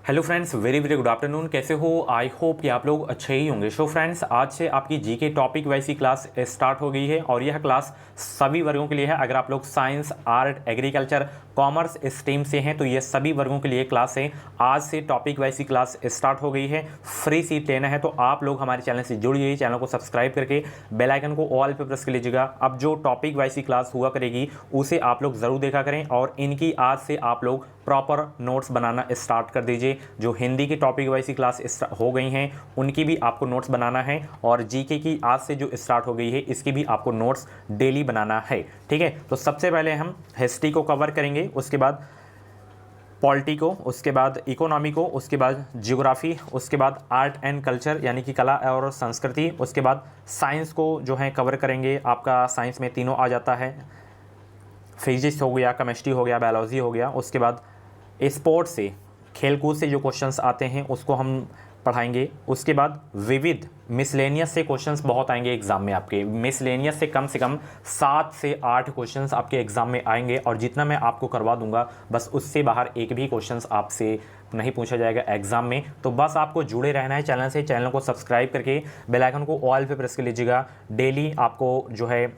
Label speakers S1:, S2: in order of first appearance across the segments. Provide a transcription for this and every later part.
S1: Hello friends, very very good afternoon. कैसे हो? I hope कि आप लोग अच्छे ही होंगे। सो फ्रेंड्स, आज से आपकी जीके टॉपिक वाइज की क्लास स्टार्ट हो गई है और यह क्लास सभी वर्गों के लिए है। अगर आप लोग science, art, agriculture, commerce stream से हैं तो ये सभी वर्गों के लिए क्लास है। आज से टॉपिक वाइज की क्लास स्टार्ट हो गई है। फ्री सीट लेना है तो आप लोग हमारे चैनल से जुड़िए, चैनल को सब्सक्राइब करके बेल आइकन को ऑल पे प्रेस कर लीजिएगा। अब जो टॉपिक वाइज की क्लास हुआ करेगी उसे आप लोग ज़रूर देखा करें और इनकी आज से आप लोग प्रॉपर नोट्स बनाना स्टार्ट कर दीजिए। जो हिंदी की टॉपिक वाइज की क्लास हो गई हैं उनकी भी आपको नोट्स बनाना है और जीके की आज से जो स्टार्ट हो गई है इसकी भी आपको नोट्स डेली बनाना है। ठीक है, तो सबसे पहले हम हिस्ट्री को कवर करेंगे, उसके बाद पॉलिटी को, उसके बाद इकोनॉमी को, उसके बाद ज्योग्राफी, उसके बाद आर्ट एंड कल्चर यानी कि कला और संस्कृति, उसके बाद साइंस को जो है कवर करेंगे। आपका साइंस में तीनों आ जाता है, फिजिक्स हो गया, केमिस्ट्री हो गया, बायोलॉजी हो गया। उसके बाद स्पोर्ट्स से, खेलकूद से जो क्वेश्चंस आते हैं उसको हम पढ़ाएंगे। उसके बाद विविध मिसलेनियस से क्वेश्चंस बहुत आएंगे एग्जाम में आपके। मिसलेनियस से कम 7 से 8 क्वेश्चंस आपके एग्जाम में आएंगे और जितना मैं आपको करवा दूंगा बस उससे बाहर एक भी क्वेश्चंस आपसे नहीं पूछा जाएगा एग्जाम में। तो बस आपको जुड़े रहना है चैनल से, चैनल को सब्सक्राइब करके बेल आइकन को ऑल पे प्रेस कर लीजिएगा। डेली आपको जो है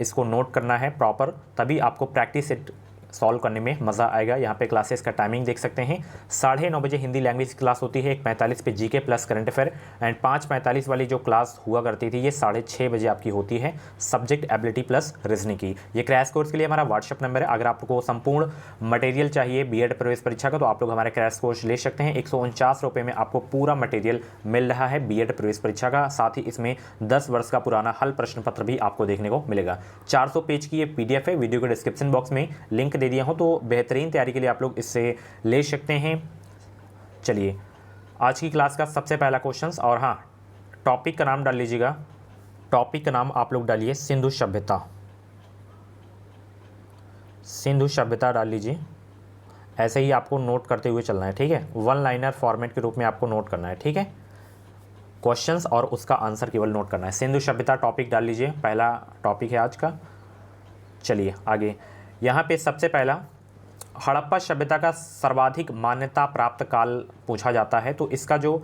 S1: इसको नोट करना है प्रॉपर, तभी आपको प्रैक्टिस सेट सॉल्व करने में मज़ा आएगा। यहाँ पे क्लासेस का टाइमिंग देख सकते हैं। 9:30 बजे हिंदी लैंग्वेज क्लास होती है, 1:45 पे GK plus current affair and 5:45 वाली जो क्लास हुआ करती थी ये 6:30 बजे आपकी होती है, सब्जेक्ट एबिलिटी प्लस रीजनिंग की। ये क्रैश कोर्स के लिए हमारा व्हाट्सअप नंबर है। अगर आपको संपूर्ण मटेरियल चाहिए बीएड प्रवेश परीक्षा का तो आप लोग हमारा क्रैश कोर्स ले सकते हैं। 149 रुपये में आपको पूरा मटेरियल मिल रहा है बीएड प्रवेश परीक्षा का। साथ ही इसमें 10 वर्ष का पुराना हल प्रश्न पत्र भी आपको देखने को मिलेगा। 400 पेज की ये पीडीएफ है, वीडियो के डिस्क्रिप्शन बॉक्स में लिंक दे दिया हो, तो बेहतरीन तैयारी के लिए आप लोग इससे ले सकते हैं। चलिए आज की क्लास का सबसे पहला क्वेश्चन, और हाँ टॉपिक का नाम डाल लीजिएगा। टॉपिक का नाम आप लोग डालिए सिंधु सभ्यता। सिंधु सभ्यता डाल लीजिए। ऐसे ही आपको नोट करते हुए चलना है, ठीक है। वन लाइनर फॉर्मेट के रूप में आपको नोट करना है, ठीक है। क्वेश्चंस और उसका आंसर केवल नोट करना है। सिंधु सभ्यता टॉपिक डाल लीजिए, पहला टॉपिक है आज का। चलिए आगे, यहाँ पे सबसे पहला हड़प्पा सभ्यता का सर्वाधिक मान्यता प्राप्त काल पूछा जाता है। तो इसका जो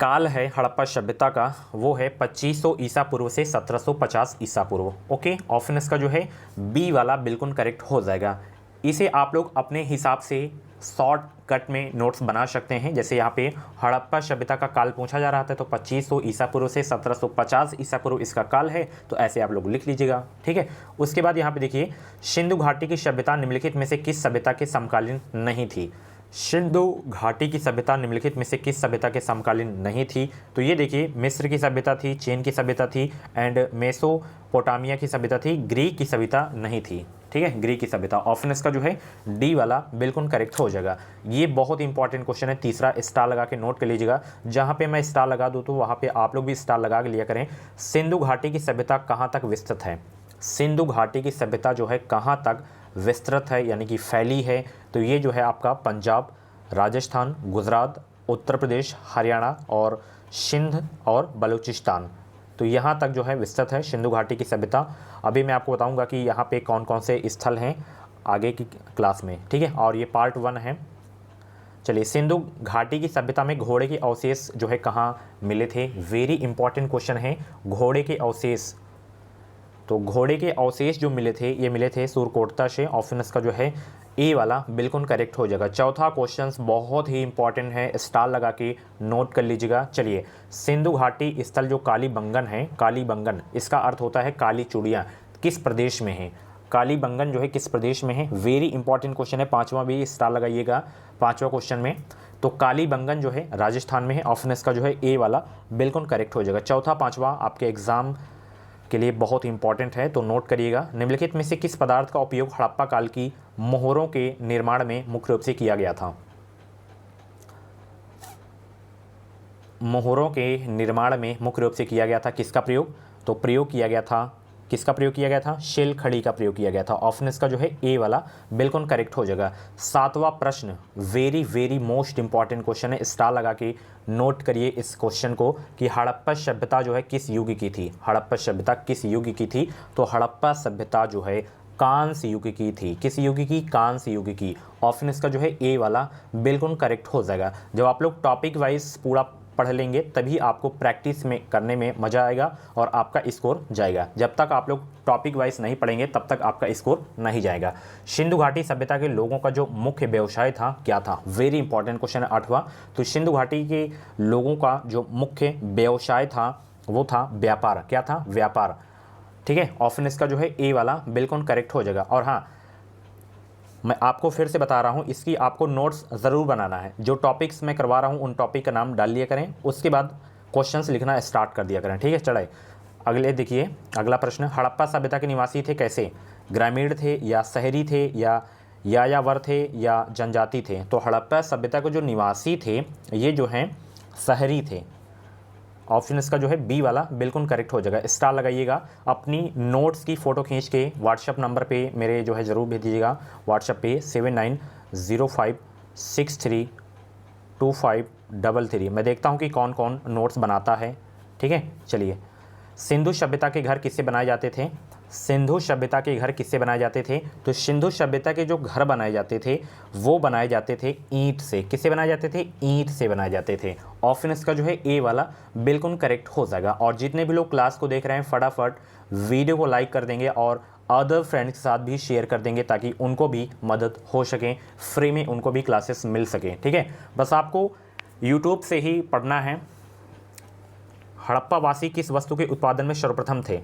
S1: काल है हड़प्पा सभ्यता का वो है 2500 ईसा पूर्व से 1750 ईसा पूर्व। ओके, ऑप्शन इसका जो है बी वाला बिल्कुल करेक्ट हो जाएगा। इसे आप लोग अपने हिसाब से शॉर्ट कट में नोट्स बना सकते हैं। जैसे यहाँ पे हड़प्पा सभ्यता का काल पूछा जा रहा था तो 2500 ईसा पूर्व से 1750 ईसा पूर्व इसका काल है, तो ऐसे आप लोग लिख लीजिएगा, ठीक है। उसके बाद यहाँ पे देखिए, सिंधु घाटी की सभ्यता निम्नलिखित में से किस सभ्यता के समकालीन नहीं थी। सिंधु घाटी की सभ्यता निम्नलिखित में से किस सभ्यता के समकालीन नहीं थी। तो ये देखिए, मिस्र की सभ्यता थी, चीन की सभ्यता थी एंड मेसोपोटामिया की सभ्यता थी, ग्रीक की सभ्यता नहीं थी, ठीक है। ग्रीक की सभ्यता, ऑप्शन इसका जो है डी वाला बिल्कुल करेक्ट हो जाएगा। ये बहुत इंपॉर्टेंट क्वेश्चन है, तीसरा स्टार लगा के नोट कर लीजिएगा। जहाँ पे मैं स्टार लगा दूँ तो वहाँ पे आप लोग भी स्टार लगा के लिया करें। सिंधु घाटी की सभ्यता कहाँ तक विस्तृत है। सिंधु घाटी की सभ्यता जो है कहाँ तक विस्तृत है यानी कि फैली है, तो ये जो है आपका पंजाब, राजस्थान, गुजरात, उत्तर प्रदेश, हरियाणा और सिंध और बलूचिस्तान, तो यहाँ तक जो है विस्तृत है सिंधु घाटी की सभ्यता। अभी मैं आपको बताऊंगा कि यहाँ पे कौन कौन से स्थल हैं आगे की क्लास में, ठीक है। और ये पार्ट 1 है। चलिए, सिंधु घाटी की सभ्यता में घोड़े के अवशेष जो है कहाँ मिले थे। वेरी इंपॉर्टेंट क्वेश्चन है, घोड़े के अवशेष। तो घोड़े के अवशेष जो मिले थे ये मिले थे सुरकोटता से, ऑप्शन इसका जो है ए वाला बिल्कुल करेक्ट हो जाएगा। चौथा क्वेश्चन बहुत ही इंपॉर्टेंट है, स्टार लगा के नोट कर लीजिएगा। चलिए, सिंधु घाटी स्थल जो कालीबंगन है, कालीबंगन इसका अर्थ होता है काली चूड़ियाँ, किस प्रदेश में है। कालीबंगन जो है किस प्रदेश में है, वेरी इंपॉर्टेंट क्वेश्चन है। 5वां भी स्टार लगाइएगा 5वां क्वेश्चन में। तो कालीबंगन जो है राजस्थान में है, ऑप्शन इसका जो है ए वाला बिल्कुल करेक्ट हो जाएगा। चौथा 5वां आपके एग्जाम के लिए बहुत इंपॉर्टेंट है, तो नोट करिएगा। निम्नलिखित में से किस पदार्थ का उपयोग हड़प्पा काल की मोहरों के निर्माण में मुख्य रूप से किया गया था। मोहरों के निर्माण में मुख्य रूप से किया गया था किसका प्रयोग, तो प्रयोग किया गया था, किसका प्रयोग किया गया था, शेल खड़ी का प्रयोग किया गया था। ऑप्शन इसका जो है ए वाला बिल्कुल करेक्ट हो जाएगा। 7वां प्रश्न very very most important question है, स्टार लगा के नोट करिए इस क्वेश्चन को कि हड़प्पा सभ्यता जो है किस युग की थी। हड़प्पा सभ्यता किस युग की थी, तो हड़प्पा सभ्यता जो है कांस युग की थी। किस युग की? कांस युग की। ऑप्शन इसका जो है ए वाला बिल्कुल करेक्ट हो जाएगा। जब आप लोग टॉपिक वाइज पूरा पढ़ लेंगे तभी आपको प्रैक्टिस में करने में मज़ा आएगा और आपका स्कोर जाएगा। जब तक आप लोग टॉपिक वाइज नहीं पढ़ेंगे तब तक आपका स्कोर नहीं जाएगा। सिंधु घाटी सभ्यता के लोगों का जो मुख्य व्यवसाय था क्या था? वेरी इंपॉर्टेंट क्वेश्चन है 8वां। तो सिंधु घाटी के लोगों का जो मुख्य व्यवसाय था वो था व्यापार। क्या था? व्यापार। ठीक है, ऑप्शन इसका जो है ए वाला बिल्कुल करेक्ट हो जाएगा। और हाँ, मैं आपको फिर से बता रहा हूँ, इसकी आपको नोट्स ज़रूर बनाना है। जो टॉपिक्स मैं करवा रहा हूँ उन टॉपिक का नाम डाल लिया करें, उसके बाद क्वेश्चंस लिखना स्टार्ट कर दिया करें। ठीक है, चलिए अगले देखिए। अगला प्रश्न, हड़प्पा सभ्यता के निवासी थे कैसे? ग्रामीण थे या शहरी थे या यायावर थे या जनजाति थे? तो हड़प्पा सभ्यता के जो निवासी थे ये जो हैं शहरी थे। ऑप्शन इसका जो है बी वाला बिल्कुल करेक्ट हो जाएगा। स्टार लगाइएगा। अपनी नोट्स की फ़ोटो खींच के व्हाट्सएप नंबर पे मेरे जो है ज़रूर भेज दीजिएगा। व्हाट्सएप पे 7905632533। मैं देखता हूँ कि कौन कौन नोट्स बनाता है। ठीक है, चलिए। सिंधु सभ्यता के घर किससे बनाए जाते थे? सिंधु सभ्यता के घर किससे बनाए जाते थे? तो सिंधु सभ्यता के जो घर बनाए जाते थे वो बनाए जाते थे ईंट से। किससे बनाए जाते थे? ईंट से बनाए जाते थे। ऑप्शन इसका जो है ए वाला बिल्कुल करेक्ट हो जाएगा। और जितने भी लोग क्लास को देख रहे हैं फटाफट वीडियो को लाइक कर देंगे और अदर फ्रेंड्स के साथ भी शेयर कर देंगे ताकि उनको भी मदद हो सके, फ्री में उनको भी क्लासेस मिल सके। ठीक है, बस आपको यूट्यूब से ही पढ़ना है। हड़प्पा वासी किस वस्तु के उत्पादन में सर्वप्रथम थे?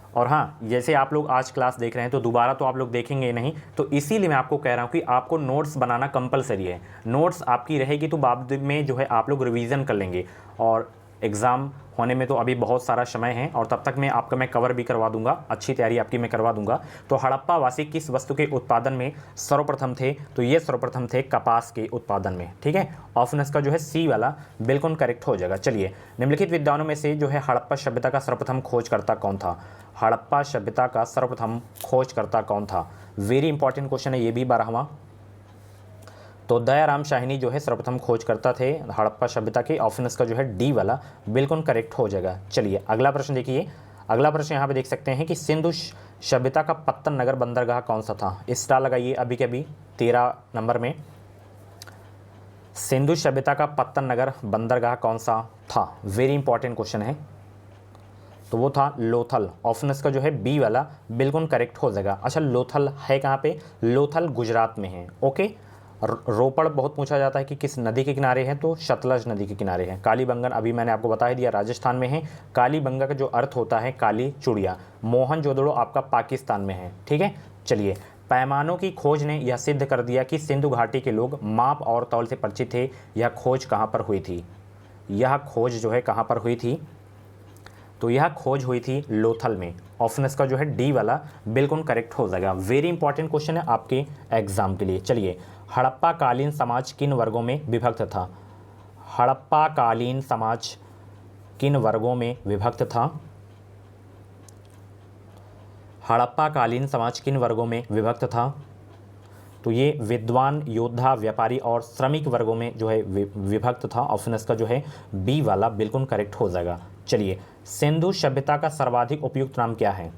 S1: और हाँ, जैसे आप लोग आज क्लास देख रहे हैं तो दोबारा तो आप लोग देखेंगे नहीं, तो इसीलिए मैं आपको कह रहा हूँ कि आपको नोट्स बनाना कंपलसरी है। नोट्स आपकी रहेगी तो बाद में जो है आप लोग रिवीजन कर लेंगे और एग्ज़ाम होने में तो अभी बहुत सारा समय है और तब तक मैं कवर भी करवा दूंगा, अच्छी तैयारी आपकी मैं करवा दूंगा। तो हड़प्पा वासी किस वस्तु के उत्पादन में सर्वप्रथम थे? तो ये सर्वप्रथम थे कपास के उत्पादन में। ठीक है, ऑप्शन इसका जो है सी वाला बिल्कुल करेक्ट हो जाएगा। चलिए, निम्नलिखित विद्वानों में से जो है हड़प्पा सभ्यता का सर्वप्रथम खोजकर्ता कौन था? हड़प्पा सभ्यता का सर्वप्रथम खोजकर्ता कौन था? वेरी इंपॉर्टेंट क्वेश्चन है ये भी 12वां। तो दयाराम शाहिनी जो है सर्वप्रथम खोजकर्ता थे हड़प्पा सभ्यता के। ऑप्शन इसका जो है डी वाला बिल्कुल करेक्ट हो जाएगा। चलिए अगला प्रश्न देखिए। अगला प्रश्न यहाँ पे देख सकते हैं कि सिंधु सभ्यता का पत्तन नगर बंदरगाह कौन सा था? स्टार लगाइए अभी के अभी 13 नंबर में। सिंधु सभ्यता का पत्तन नगर बंदरगाह कौन सा था? वेरी इंपॉर्टेंट क्वेश्चन है। तो वो था लोथल। ऑप्शन इसका जो है बी वाला बिल्कुल करेक्ट हो जाएगा। अच्छा, लोथल है कहाँ पे? लोथल गुजरात में है। ओके, रोपड़ बहुत पूछा जाता है कि किस नदी के किनारे है, तो सतलज नदी के किनारे है। कालीबंगन अभी मैंने आपको बता ही दिया राजस्थान में है। कालीबंगा का जो अर्थ होता है काली चूड़िया। मोहनजोदड़ो आपका पाकिस्तान में है। ठीक है, चलिए। पैमानों की खोज ने यह सिद्ध कर दिया कि सिंधु घाटी के लोग माप और तौल से परिचित थे। यह खोज कहाँ पर हुई थी? यह खोज जो है कहाँ पर हुई थी? तो यह खोज हुई थी लोथल में। ऑप्शन इसका जो है डी वाला बिल्कुल करेक्ट हो जाएगा। वेरी इंपॉर्टेंट क्वेश्चन है आपके एग्जाम के लिए। चलिए, हड़प्पा कालीन समाज किन वर्गों में विभक्त था? हड़प्पा कालीन समाज किन वर्गों में विभक्त था? हड़प्पा कालीन समाज किन वर्गों में विभक्त था? तो ये विद्वान, योद्धा, व्यापारी और श्रमिक वर्गों में जो है विभक्त था। ऑप्शन इसका जो है बी वाला बिल्कुल करेक्ट हो जाएगा। चलिए, सिंधु सभ्यता का सर्वाधिक उपयुक्त नाम क्या है?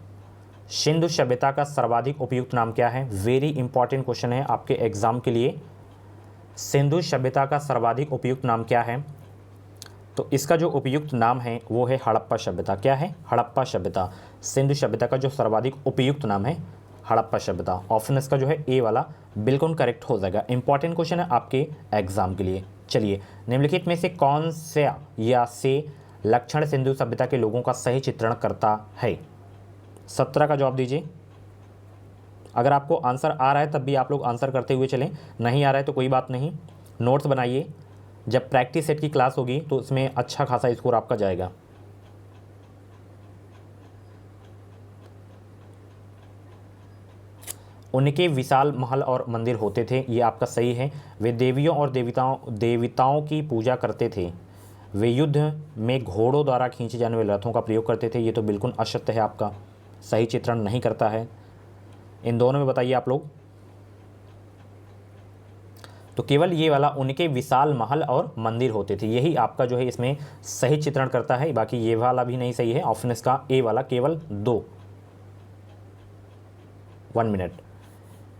S1: सिंधु सभ्यता का सर्वाधिक उपयुक्त नाम क्या है? वेरी इंपॉर्टेंट क्वेश्चन है आपके एग्जाम के लिए। सिंधु सभ्यता का सर्वाधिक उपयुक्त नाम क्या है? तो इसका जो उपयुक्त नाम है वो है हड़प्पा सभ्यता। क्या है? हड़प्पा सभ्यता। सिंधु सभ्यता का जो सर्वाधिक उपयुक्त नाम है हड़प्पा सभ्यता। ऑप्शन इसका जो है ए वाला बिल्कुल करेक्ट हो जाएगा। इंपॉर्टेंट क्वेश्चन है आपके एग्जाम के लिए। चलिए, निम्नलिखित में से कौन सा या से लक्षण सिंधु सभ्यता के लोगों का सही चित्रण करता है? 17 का जवाब दीजिए। अगर आपको आंसर आ रहा है तब भी आप लोग आंसर करते हुए चलें, नहीं आ रहा है तो कोई बात नहीं, नोट्स बनाइए। जब प्रैक्टिस सेट की क्लास होगी तो इसमें अच्छा खासा स्कोर आपका जाएगा। उनके विशाल महल और मंदिर होते थे, ये आपका सही है। वे देवियों और देवताओं की पूजा करते थे। वे युद्ध में घोड़ों द्वारा खींचे जाने वाले रथों का प्रयोग करते थे, ये तो बिल्कुल असत्य है, आपका सही चित्रण नहीं करता है। इन दोनों में बताइए आप लोग। तो केवल ये वाला उनके विशाल महल और मंदिर होते थे, यही आपका जो है इसमें सही चित्रण करता है। बाकी ये वाला भी नहीं सही है। ऑप्शन इसका ए वाला केवल 2। 1 मिनट।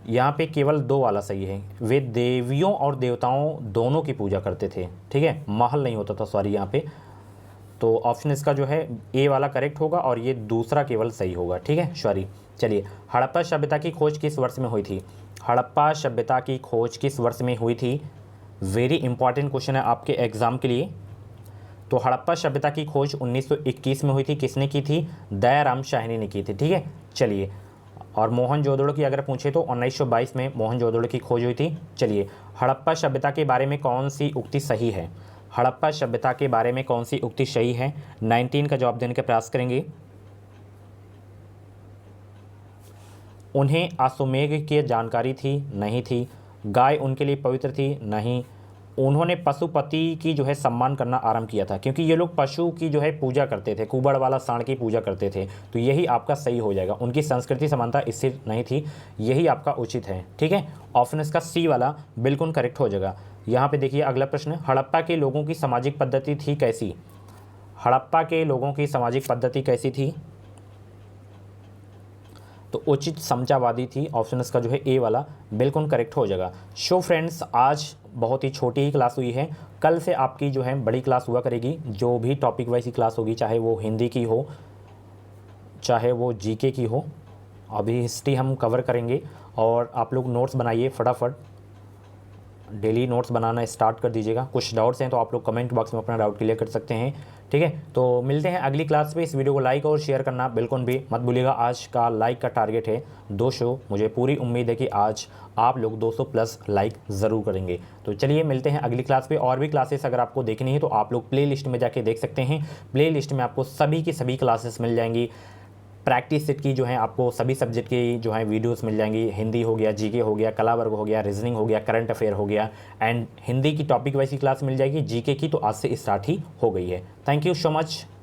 S1: यहाँ पे केवल 2 वाला सही है। वे देवियों और देवताओं दोनों की पूजा करते थे, ठीक है, महल नहीं होता था, सॉरी यहाँ पे। तो ऑप्शन इसका जो है ए वाला करेक्ट होगा और ये दूसरा केवल सही होगा, ठीक है, सॉरी। चलिए, हड़प्पा सभ्यता की खोज किस वर्ष में हुई थी? हड़प्पा सभ्यता की खोज किस वर्ष में हुई थी? वेरी इंपॉर्टेंट क्वेश्चन है आपके एग्जाम के लिए। तो हड़प्पा सभ्यता की खोज 1921 में हुई थी। किसने की थी? दयाराम शाहनी ने की थी, ठीक है। चलिए, और मोहनजोदड़ो की अगर पूछे तो 1922 में मोहनजोदड़ो की खोज हुई थी। चलिए, हड़प्पा सभ्यता के बारे में कौन सी उक्ति सही है? हड़प्पा सभ्यता के बारे में कौन सी उक्ति सही है? 19 का जवाब देने का प्रयास करेंगे। उन्हें अश्वमेध की जानकारी थी, नहीं थी। गाय उनके लिए पवित्र थी, नहीं। उन्होंने पशुपति की जो है सम्मान करना आरंभ किया था, क्योंकि ये लोग पशु की जो है पूजा करते थे, कुबड़ वाला सांड की पूजा करते थे। तो यही आपका सही हो जाएगा। उनकी संस्कृति समानता इससे नहीं थी, यही आपका उचित है, ठीक है। ऑप्शन इसका सी वाला बिल्कुल करेक्ट हो जाएगा। यहाँ पे देखिए अगला प्रश्न, हड़प्पा के लोगों की सामाजिक पद्धति थी कैसी? हड़प्पा के लोगों की सामाजिक पद्धति कैसी थी? तो उचित समझावादी थी। ऑप्शन इसका जो है ए वाला बिल्कुल करेक्ट हो जाएगा। सो फ्रेंड्स, आज बहुत ही छोटी ही क्लास हुई है। कल से आपकी जो है बड़ी क्लास हुआ करेगी। जो भी टॉपिक वाइज की क्लास होगी, चाहे वो हिंदी की हो, चाहे वो जीके की हो। अभी हिस्ट्री हम कवर करेंगे और आप लोग नोट्स बनाइए फटाफट। डेली नोट्स बनाना स्टार्ट कर दीजिएगा। कुछ डाउट्स हैं तो आप लोग कमेंट बॉक्स में अपना डाउट क्लियर कर सकते हैं, ठीक है। तो मिलते हैं अगली क्लास पे। इस वीडियो को लाइक और शेयर करना बिल्कुल भी मत भूलिएगा। आज का लाइक का टारगेट है 200। मुझे पूरी उम्मीद है कि आज आप लोग 200 प्लस लाइक ज़रूर करेंगे। तो चलिए मिलते हैं अगली क्लास पे। और भी क्लासेस अगर आपको देखनी है तो आप लोग प्ले लिस्ट में जाके देख सकते हैं। प्ले लिस्ट में आपको सभी की सभी क्लासेस मिल जाएंगी। प्रैक्टिस सेट की जो है आपको सभी सब्जेक्ट की जो है वीडियोस मिल जाएंगी। हिंदी हो गया, जीके हो गया, कला वर्ग हो गया, रीजनिंग हो गया, करंट अफेयर हो गया, एंड हिंदी की टॉपिक वाइज की क्लास मिल जाएगी। जीके की तो आज से स्टार्ट ही हो गई है। Thank you so much.